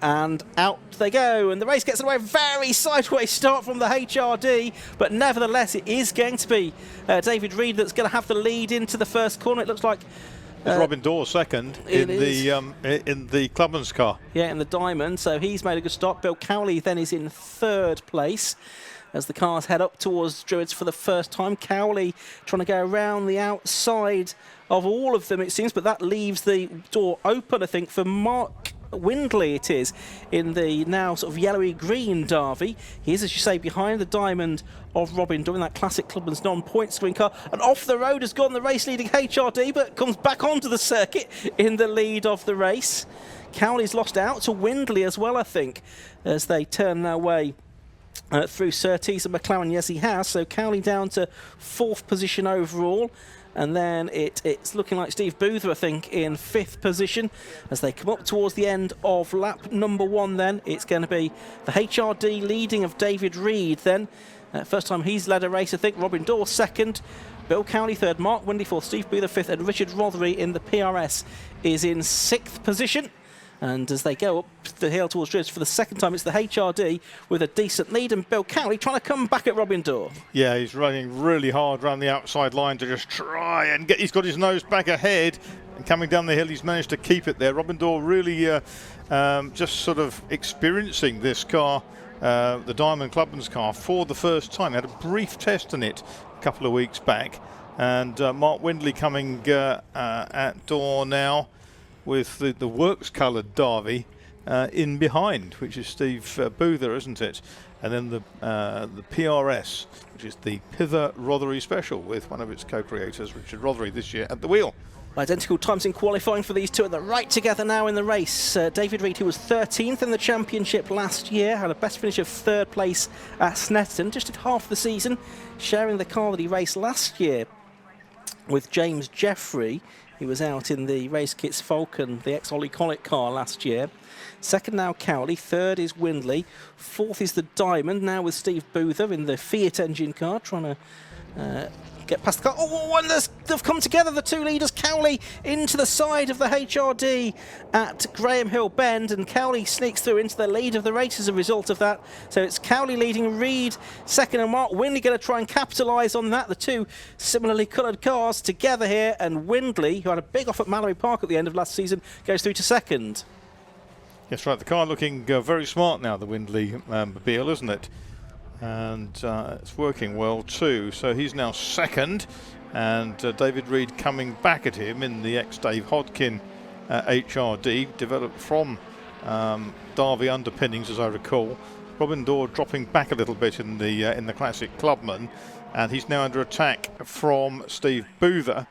and out they go, and the race gets away. Very sideways start from the HRD, but nevertheless it is going to be David Reed that's going to have the lead into the first corner. It looks like Robin Dorr second in the Clubman's car. Yeah, in the Diamond, so he's made a good start. Bill Cowley then is in third place as the cars head up towards Druids for the first time. Cowley trying to go around the outside of all of them, it seems, but that leaves the door open, I think, for Mark Windley. It is in the now sort of yellowy green Derby. He is, as you say, behind the Diamond of Robin Dorr in that classic Clubman's non-point scoring car, and off the road has gone the race leading HRD, but comes back onto the circuit in the lead of the race. Cowley's lost out to Windley as well, I think, as they turn their way through Surtees and McLaren. Yes, he has. So Cowley down to fourth position overall. And then it's looking like Steve Boother, I think, in fifth position. As they come up towards the end of lap number 1 then, it's going to be the HRD leading of David Reed then. First time he's led a race, I think. Robin Dorr second, Bill Cowley third, Mark Windley fourth, Steve Boother fifth, and Richard Rothery in the PRS is in sixth position. And as they go up the hill towards Druids for the second time, it's the HRD with a decent lead, and Bill Cowley trying to come back at Robin Dorr. Yeah, he's running really hard around the outside line to just try and get. He's got his nose back ahead, and coming down the hill, he's managed to keep it there. Robin Dorr really just sort of experiencing this car, the Diamond Clubman's car, for the first time. He had a brief test in it a couple of weeks back, and Mark Windley coming at Dorr now, with the works-coloured Derby in behind, which is Steve Boother, isn't it? And then the PRS, which is the Pither Rothery Special, with one of its co-creators, Richard Rothery, this year at the wheel. Identical times in qualifying for these two, and they're right together now in the race. David Reed, who was 13th in the championship last year, had a best finish of third place at Snetterton, just did half the season, sharing the car that he raced last year with James Jeffrey. He was out in the Race Kits Falcon, the ex-Ollie Collett car last year. Second now Cowley, third is Windley, fourth is the Diamond, now with Steve Boother in the Fiat engine car, trying to get past the car. Oh, and they've come together, the two leaders. Cowley into the side of the HRD at Graham Hill Bend, and Cowley sneaks through into the lead of the race as a result of that. So it's Cowley leading, Reed second, and Mark Windley going to try and capitalise on that. The two similarly coloured cars together here, and Windley, who had a big off at Mallory Park at the end of last season, goes through to second. Yes, right, the car looking very smart now, the Windley mobile, isn't it? And it's working well too. So he's now second, and David Reed coming back at him in the ex-Dave Hodkin HRD, developed from Derby underpinnings, as I recall. Robin Dorr dropping back a little bit in the classic Clubman, and he's now under attack from Steve Boother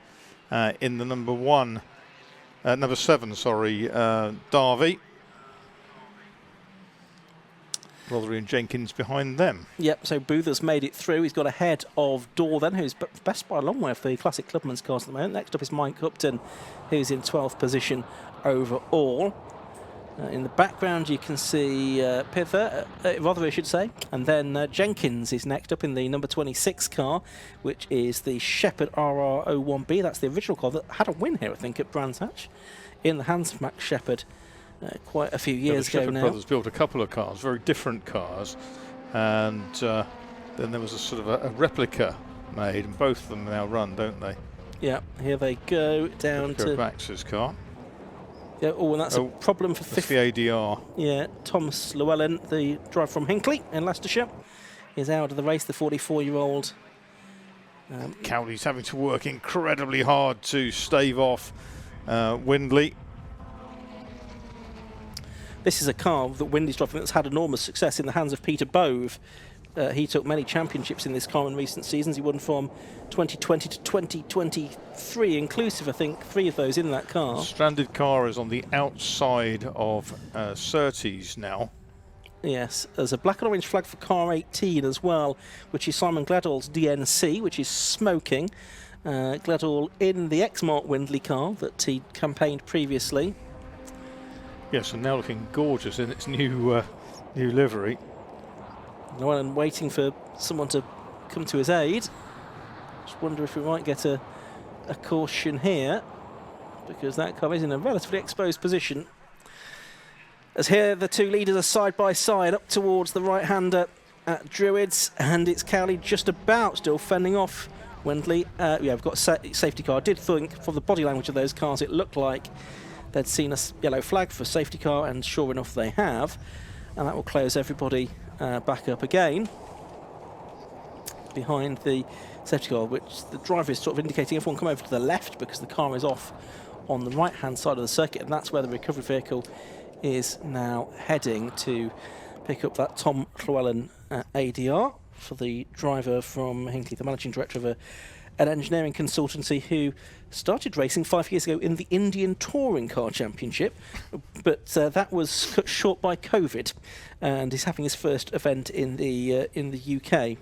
in the number 7, sorry, Derby. Rothery and Jenkins behind them. Yep, so Boother's made it through. He's got ahead of Dorr then, who's best by a long way of the classic Clubman's cars at the moment. Next up is Mike Upton, who's in 12th position overall. In the background you can see Rothery, I should say, and then Jenkins is next up in the number 26 car, which is the Shepherd RR01B. That's the original car that had a win here, I think, at Brands Hatch in the Hans Mack Shepherd. Quite a few years ago now. The Shepherd brothers built a couple of cars, very different cars, and then there was a sort of a replica made, and both of them now run, don't they? Yeah, here they go down to Max's car. Yeah, oh, and that's a problem for the ADR. Yeah, Thomas Llewellyn, the driver from Hinckley in Leicestershire, is out of the race, the 44-year-old. Cowley's having to work incredibly hard to stave off Windley. This is a car that Windley's driving that's had enormous success in the hands of Peter Bove. He took many championships in this car in recent seasons. He won from 2020 to 2023 inclusive, I think, 3 of those in that car. The stranded car is on the outside of Surtees now. Yes, there's a black and orange flag for car 18 as well, which is Simon Gledall's DNC, which is smoking. Gledall in the ex-Mark Windley car that he campaigned previously. Yes, and now looking gorgeous in its new livery. Well, and waiting for someone to come to his aid. Just wonder if we might get a caution here, because that car is in a relatively exposed position. As here the two leaders are side by side up towards the right-hander at Druids, and it's Cowley just about still fending off Windley. Yeah, we've got a safety car. I did think from the body language of those cars it looked like they'd seen a yellow flag for safety car, and sure enough they have, and that will close everybody back up again behind the safety car, which the driver is sort of indicating everyone come over to the left because the car is off on the right-hand side of the circuit, and that's where the recovery vehicle is now heading to pick up that Tom Llewellyn ADR for the driver from Hinckley, the managing director of an engineering consultancy who started racing 5 years ago in the Indian Touring Car Championship, but that was cut short by COVID, and he's having his first event in the UK.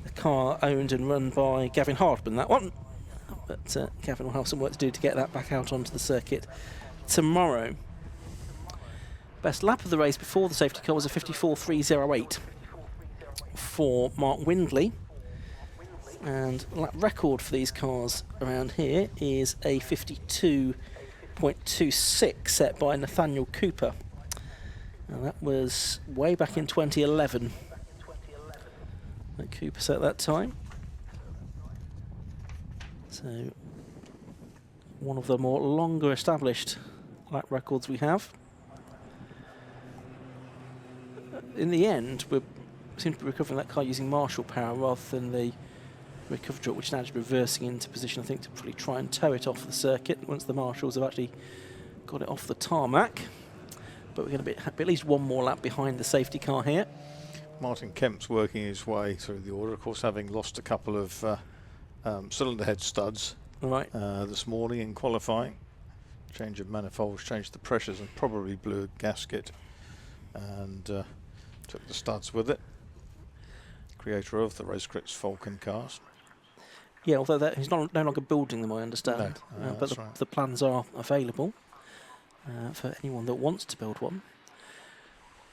The car owned and run by Gavin Hardman, that one, but Gavin will have some work to do to get that back out onto the circuit tomorrow. Best lap of the race before the safety car was a 54.308 for Mark Windley, and lap record for these cars around here is a 52.26 set by Nathaniel Cooper, and that was way back in 2011 that Cooper set that time. So one of the more longer established lap records we have. In the end, we seem to be recovering that car using marshal power rather than the recovery truck, which is now just reversing into position, I think, to probably try and tow it off the circuit once the marshals have actually got it off the tarmac. But we're going to be at least one more lap behind the safety car here. Martin Kemp's working his way through the order, of course, having lost a couple of cylinder head studs this morning in qualifying. Change of manifolds, changed the pressures, and probably blew a gasket, and took the studs with it. Creator of the Raceparts Falcon cars. Yeah, although he's no longer building them, I understand. No, but the plans are available for anyone that wants to build one.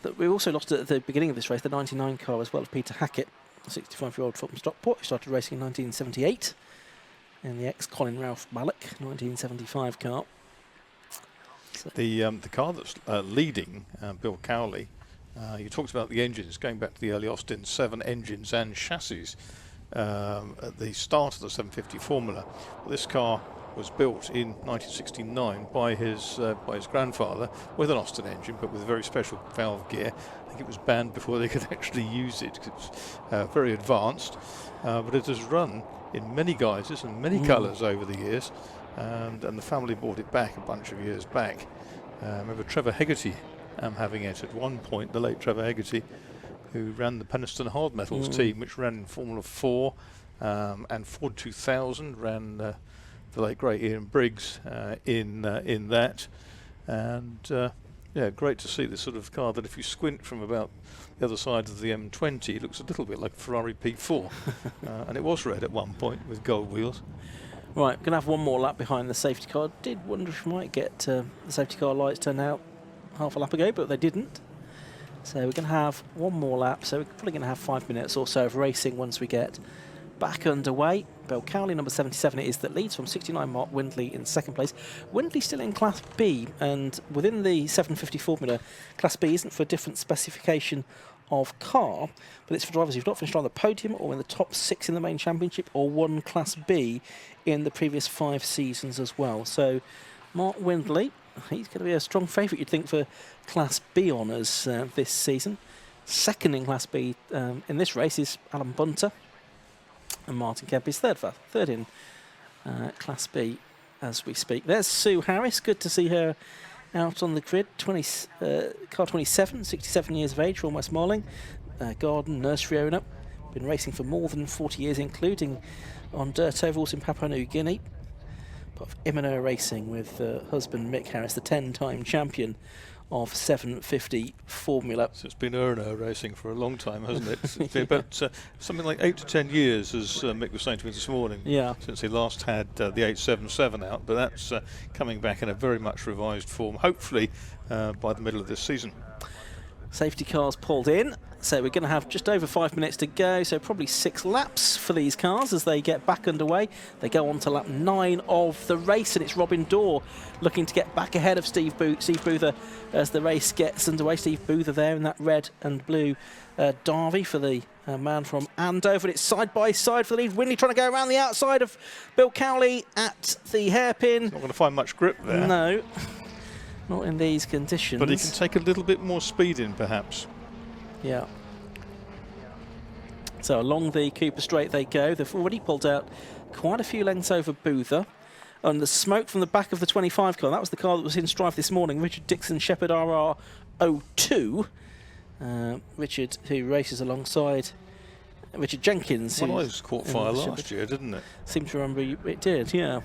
But we also lost at the beginning of this race the 99 car as well of Peter Hackett, a 65-year-old from Stockport who started racing in 1978 in the ex-Colin Ralph Mallock 1975 car. So the car that's leading, Bill Cowley, you talked about the engines, going back to the early Austin 7 engines and chassis at the start of the 750 Formula. Well, this car was built in 1969 by his grandfather with an Austin engine, but with a very special valve gear. I think it was banned before they could actually use it because it was very advanced. But it has run in many guises and many colours over the years, and the family bought it back a bunch of years back. Remember Trevor Hegarty having it at one point, the late Trevor Hegarty, who ran the Penistone Hard Metals team, which ran in Formula 4 and Ford 2000, ran the late great Ian Briggs in that, and yeah, great to see this sort of car that if you squint from about the other side of the M20, it looks a little bit like a Ferrari P4, and it was red at one point with gold wheels. Right, going to have one more lap behind the safety car. Did wonder if we might get the safety car lights turned out half a lap ago, but they didn't. So we're going to have one more lap, so we're probably going to have 5 minutes or so of racing once we get back underway. Bill Cowley, number 77 it is, that leads from 69, Mark Windley in second place. Windley still in Class B, and within the 750 Formula, Class B isn't for a different specification of car, but it's for drivers who've not finished on the podium or in the top 6 in the main championship or won Class B in the previous 5 seasons as well. So Mark Windley, he's going to be a strong favourite, you'd think, for Class B honours this season. Second in Class B in this race is Alan Bunter, and Martin Kemp is third in Class B as we speak. There's Sue Harris, good to see her out on the grid, car 27, 67 years of age, almost Marling, garden nursery owner, been racing for more than 40 years, including on dirt ovals in Papua New Guinea. Part of Imino Racing with husband Mick Harris, the 10-time champion of 750 Formula. So it's been Erno racing for a long time, hasn't it? It's been about something like 8 to 10 years, as Mick was saying to me this morning, since he last had the 877 out, but that's coming back in a very much revised form, hopefully by the middle of this season. Safety cars pulled in, so we're going to have just over 5 minutes to go, so probably 6 laps for these cars as they get back underway. They go on to lap 9 of the race, and it's Robin Dorr looking to get back ahead of Steve Boother as the race gets underway. Steve Boother there in that red and blue Derby for the man from Andover. And it's side by side for the lead. Windley trying to go around the outside of Bill Cowley at the hairpin. Not going to find much grip there. No. Not in these conditions. But he can take a little bit more speed in, perhaps. Yeah. So along the Cooper Straight they go. They've already pulled out quite a few lengths over Boother. And the smoke from the back of the 25 car, that was the car that was in strife this morning. Richard Dixon Shepherd RR02. Richard, who races alongside Richard Jenkins. Well, it caught fire last year, didn't it? Seem to remember it did, yeah.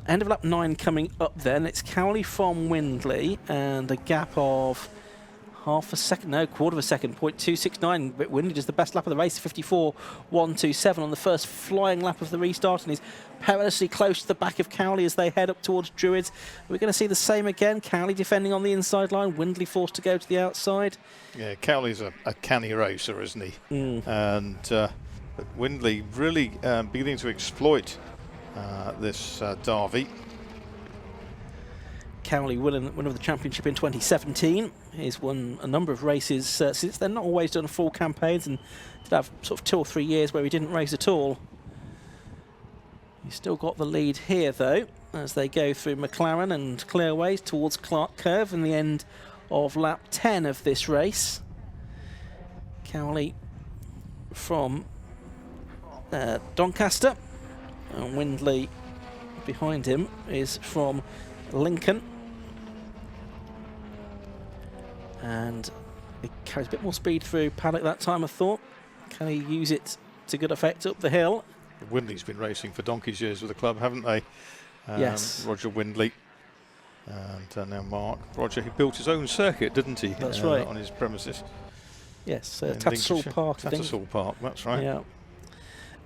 End of lap 9 coming up then. It's Cowley from Windley and a gap of half a second, no, quarter of a second, 0.269. But Windley does the best lap of the race, 54.127 on the first flying lap of the restart, and he's perilously close to the back of Cowley as they head up towards Druids. We're going to see the same again. Cowley defending on the inside line, Windley forced to go to the outside. Yeah, Cowley's a canny racer, isn't he? And but Windley really beginning to exploit this Derby. Cowley winner of the championship in 2017. He's won a number of races since then, not always done full campaigns, and did have sort of 2 or 3 years where he didn't race at all. He's still got the lead here though, as they go through McLaren and Clearways towards Clark Curve in the end of lap 10 of this race. Cowley from Doncaster, and Windley behind him is from Lincoln. And it carries a bit more speed through paddock that time, I thought. Can he use it to good effect up the hill? Windley's been racing for donkey's years with the club, haven't they? Yes. Roger Windley. And now Mark. Roger, he built his own circuit, didn't he? That's right. On his premises. Yes, Tattersall Park, I think. Tattersall Park, that's right. Yeah.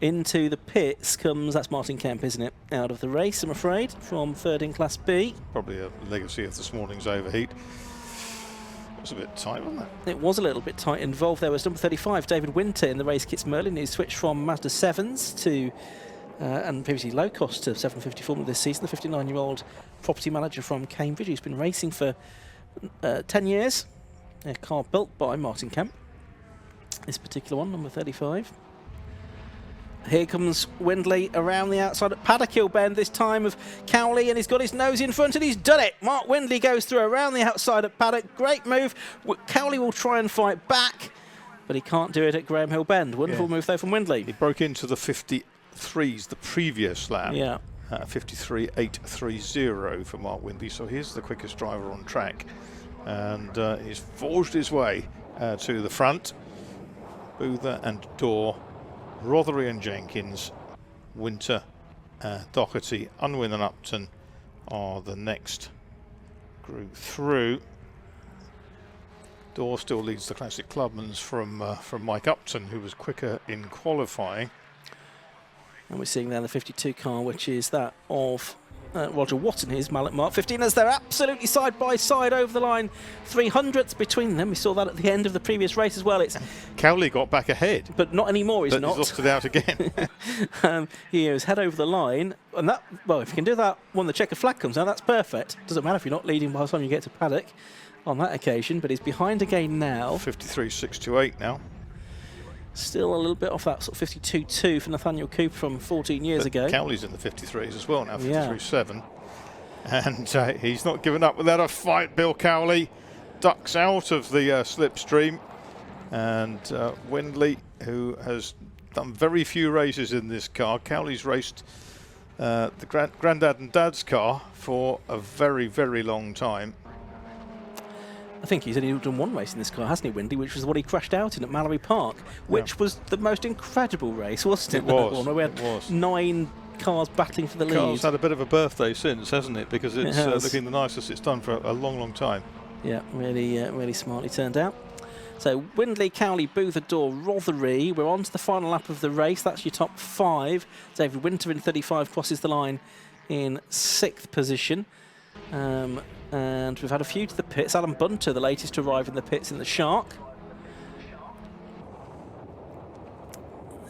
Into the pits comes, that's Martin Kemp, isn't it? Out of the race, I'm afraid, from third in Class B. Probably a legacy of this morning's overheat. It was a bit tight, wasn't it? It was a little bit tight. Involved there was number 35, David Winter, in the race kits Merlin, who switched from Mazda 7s to, and previously low cost, to 750 Formula this season. The 59-year-old property manager from Cambridge, who's been racing for 10 years. A car built by Martin Kemp. This particular one, number 35. Here comes Windley around the outside at Paddock Hill Bend, this time of Cowley, and he's got his nose in front and he's done it. Mark Windley goes through around the outside at Paddock. Great move. Cowley will try and fight back, but he can't do it at Graham Hill Bend. Wonderful move though from Windley. He broke into the 53s the previous lap. Yeah. 53.830 for Mark Windley, so he's the quickest driver on track. And he's forged his way to the front. Boother and Dorr, Rothery and Jenkins, Winter, Doherty, Unwin and Upton are the next group through. Dorr still leads the Classic Clubmans from Mike Upton, who was quicker in qualifying. And we're seeing there the 52 car, which is that of Roger Watton, his Mallet Mark 15, as they're absolutely side by side over the line. 300ths between them. We saw that at the end of the previous race as well. It's Cowley got back ahead. But not anymore, he's not. He's lost it out again. He is head over the line. And that, well, if you can do that when the checkered flag comes out, that's perfect. Doesn't matter if you're not leading by the time you get to paddock on that occasion, but he's behind again now. 53.628 now. Still a little bit off that sort of 52.2 for Nathaniel Cooper from 14 years ago. Cowley's in the 53s as well now, 53.7. And he's not given up without a fight. Bill Cowley ducks out of the slipstream. And Windley, who has done very few races in this car. Cowley's raced the granddad and dad's car for a very, very long time. I think he's only done one race in this car, hasn't he, Windley, which was what he crashed out in at Mallory Park, which was the most incredible race, wasn't it? It was. Where we had 9 cars battling for the lead. Car's had a bit of a birthday since, hasn't it? Because it's looking the nicest it's done for a long, long time. Yeah, really, really smartly turned out. So Windley, Cowley, Boother, Dorr, Rothery. We're on to the final lap of the race. That's your top 5. David Winter in 35 crosses the line in 6th position. And we've had a few to the pits. Alan Bunter, the latest to arrive in the pits in the Shark.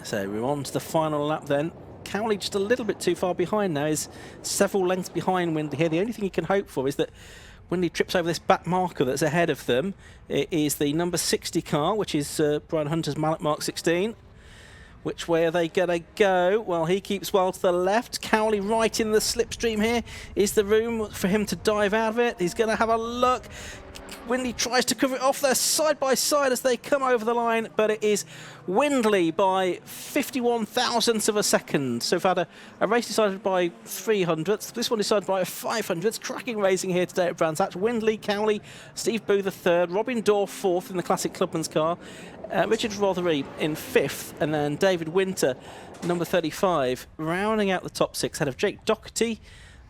So we're on to the final lap then. Cowley just a little bit too far behind now. He's several lengths behind Windley here. The only thing you can hope for is that Windley trips over this back marker that's ahead of them. It is the number 60 car, which is Brian Hunter's Mallet Mark 16. Which way are they going to go? Well, he keeps well to the left. Cowley right in the slipstream here. Is the room for him to dive out of it? He's going to have a look. Windley tries to cover it off there side by side as they come over the line, but it is Windley by 51 thousandths of a second. So we've had a race decided by 300ths. This one decided by 500ths. Cracking racing here today at Brands Hatch. Windley, Cowley, Steve Booth the third, Robin Dorr fourth in the Classic Clubman's car, Richard Rothery in fifth, and then David Winter, number 35, rounding out the top six, ahead of Jake Doherty,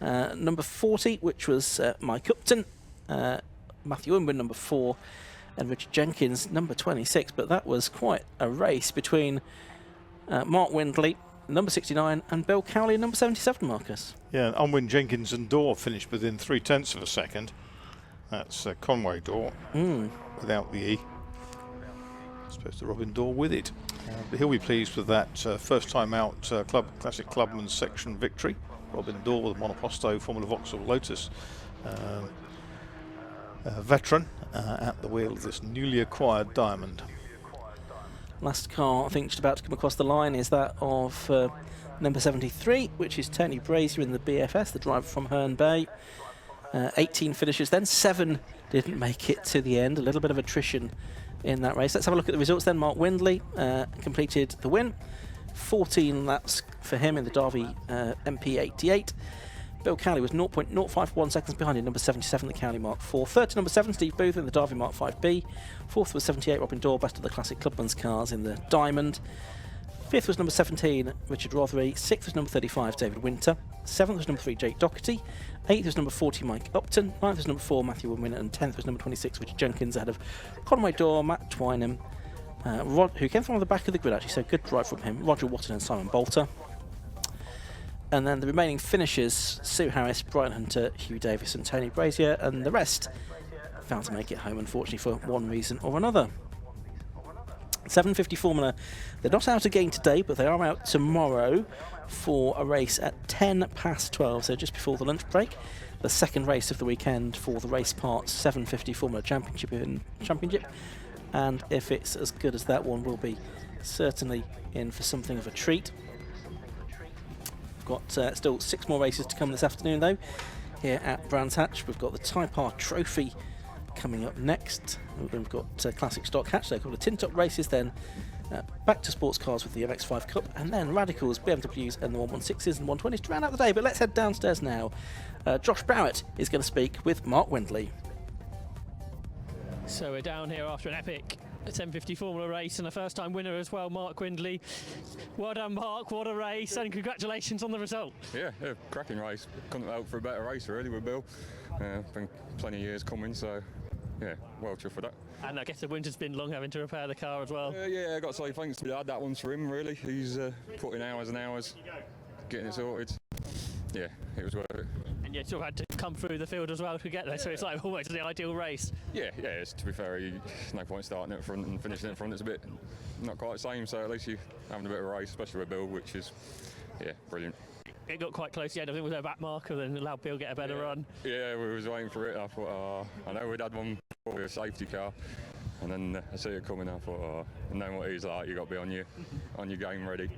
number 40, which was Mike Upton, Matthew Unwin, number 4, and Richard Jenkins, number 26. But that was quite a race between Mark Windley, number 69, and Bill Cowley, number 77, Marcus. Yeah, Unwin, Jenkins and Dorr finished within 0.3 of a second. That's Conway Dorr without the E. I suppose to Robin Dorr with it. But he'll be pleased with that first time out Classic Clubman's section victory. Robin Dorr with Monoposto Formula Vauxhall Lotus veteran at the wheel of this newly acquired Diamond. Last car, I think, just about to come across the line is that of number 73, which is Tony Brazier in the BFS, the driver from Herne Bay. 18 finishes, then 7 didn't make it to the end. A little bit of attrition in that race. Let's have a look at the results then. Mark Windley completed the win. 14 laps for him in the Derby MP88. Bill Cowley was 0.051 seconds behind in number 77, the Cowley Mark 4. Third to number 7, Steve Booth in the Derby Mark 5B. Fourth was 78, Robin Dorr, best of the Classic Clubman's cars in the Diamond. Fifth was number 17, Richard Rothery. Sixth was number 35, David Winter. Seventh was number 3, Jake Doherty. Eighth was number 40, Mike Upton. Ninth was number 4, Matthew Unwin. And 10th was number 26, Richard Jenkins, ahead of Conway Dorr, Matt Twynham, who came from the back of the grid actually, so good drive from him, Roger Watton and Simon Bolter. And then the remaining finishers, Sue Harris, Brian Hunter, Hugh Davis and Tony Brazier, and the rest failed to make it home, unfortunately, for one reason or another. 750 Formula, they're not out again today, but they are out tomorrow for a race at 12, so just before the lunch break. The second race of the weekend for the Raceparts 750 Formula Championship. And if it's as good as that one, we'll be certainly in for something of a treat. Got still 6 more races to come this afternoon though here at Brands Hatch. We've got the Type R Trophy coming up next. We've got Classic Stock Hatch, so a couple of tin top races, then back to sports cars with the MX5 Cup, and then Radicals, BMWs and the 116s and 120s to round out the day. But let's head downstairs now. Josh Barrett is going to speak with Mark Windley. So we're down here after an epic 1050 Formula race and a first time winner as well, Mark Windley. Well done, Mark, what a race, and congratulations on the result. Yeah, cracking race. Couldn't hope for a better race really with Bill. Been plenty of years coming, so yeah, well chuffed for that. And I guess the winter's been long, having to repair the car as well. Yeah, I got to say thanks to my dad, that one's for him really. He's put in hours and hours getting it sorted. Yeah, it was worth it. And you still had to come through the field as well to get there, so it's like almost the ideal race. Yeah, to be fair, there's no point starting at front and finishing at front. It's a bit not quite the same, so at least you're having a bit of a race, especially with Bill, which is, yeah, brilliant. It got quite close, yeah, I think it was a back marker and allowed Bill get a better run. Yeah, we was waiting for it. I thought, I know we'd had one for a safety car, and then I see it coming. I thought, knowing what he's like, you got to be on your game ready.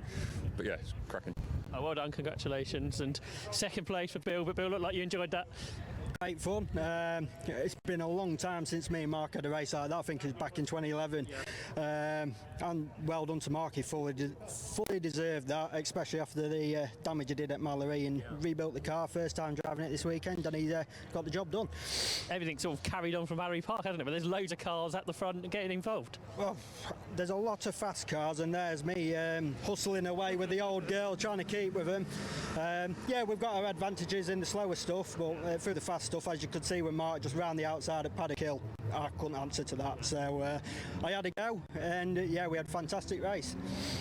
But yeah, it's cracking. Oh, well done, congratulations, and second place for Bill. But Bill, looked like you enjoyed that. Great fun. It's been a long time since me and Mark had a race like that. I think it was back in 2011. And well done to Mark. He fully deserved that, especially after the damage he did at Mallory and rebuilt the car. First time driving it this weekend, and he got the job done. Everything sort of carried on from Mallory Park, hasn't it? But there's loads of cars at the front getting involved. Well, there's a lot of fast cars, and there's me hustling away with the old girl, trying to keep with them. Yeah, we've got our advantages in the slower stuff, but through the fast stuff, as you could see with Mark just round the outside of Paddock Hill. I couldn't answer to that. So I had a go, and yeah, we had a fantastic race.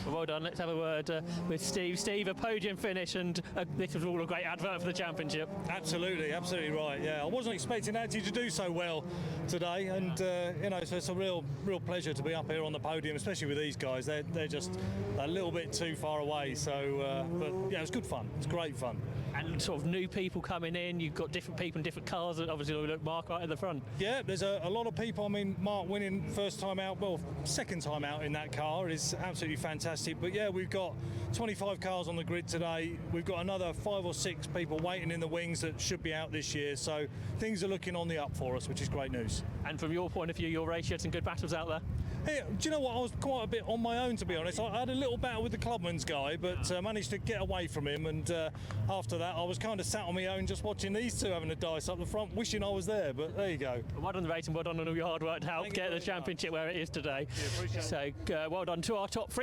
Well done. Let's have a word with Steve. Steve, a podium finish, and this was all a great advert for the championship. Absolutely right. Yeah, I wasn't expecting actually to do so well today, and so it's a real pleasure to be up here on the podium, especially with these guys. They're just a little bit too far away. So, but yeah, it was good fun. It's great fun. And sort of new people coming in. You've got different people in different cars. And obviously, look, Mark right at the front. Yeah, there's a lot of people. I mean, Mark winning first time out, well, second time out in that car is absolutely fantastic. But yeah, we've got 25 cars on the grid today. We've got another 5 or 6 people waiting in the wings that should be out this year. So things are looking on the up for us, which is great news. And from your point of view, your race, you had some good battles out there. Hey, do you know what? I was quite a bit on my own, to be honest. I had a little battle with the Clubman's guy, but managed to get away from him. And after that, I was kind of sat on my own just watching these two having a dice up the front, wishing I was there. But there you go. Well done the race and well done on all your hard work to help get the championship where it is today. Yeah, appreciate it. So well done to our top 3.